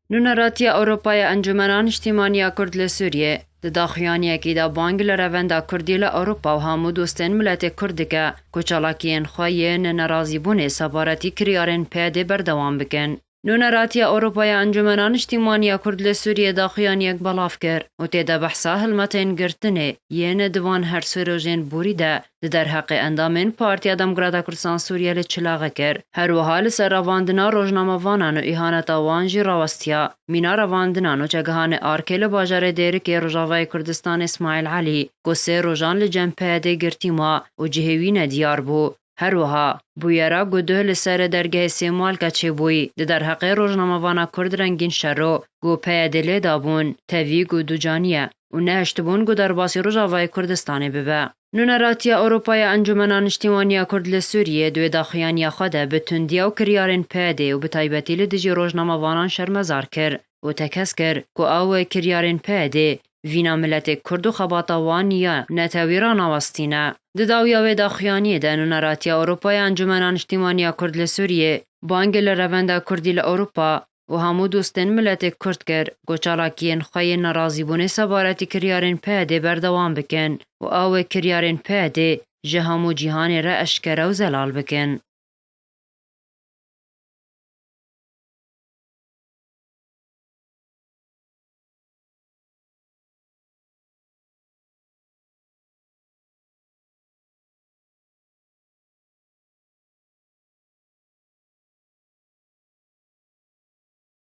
نونراتی اروپای انجمنان اجتماعی کرد لسوریه داخیانی که دا بانگ لروندا کردی لأوروپا و همو دوستن ملت کرد که کچالاکین خواهی نرازی بونه سبارتی کریارن پیده بردوام بکن. نونراتی اروپای انجمنان اجتماعی کرد لسوریه داخیانی یک بلاف کرد و تیدا بحثا هلمتین گرتنه یه دوان هر سروژین بوریده در حق اندامین پارتیا دموکراتا کردستان سوریه لچلاغه کرد. هر وها لسر رواندنا روزنامه وانان و ایهانتا وانجی راوستیا مینا رواندنان و چگهان آرکل باجار دیر که روژاوای کردستان اسماعیل علی گسه روژان لجمپه ده گرتیما و جهوین دیار بو. هر وها بویرا گوده لسر درگه سیمال کچه بوی در حق روزنامه وانا کرد رنگین شرو گو پیدله دابون تاوی گودو جانیه و نهشتبون گو در باسی روژاوای کردستان ببه. نونراتی اروپای انجمنان اجتماعی کرد لسوریه دوی داخیانی خود به تندیا و کریارن پیده و به تایبتی لدیجی روزنامه وانان شرمزار کر و تکس کر که او کریارن پیده وینا ملت کرد و خباتا وانیا نتاویران آوستینه. داویاوی داخیانی ده نونراتی اروپای انجمنان اجتماعی کرد لسوریه بانگ لروندا کردی لأوروپا و همو دوستن ملت کرد کر گوچالاکین خواهی نرازی بونه سبارتی کریارن پیده بردوام بکن و او کریارن پیده جه همو جیهان را اشکره و زلال بکن.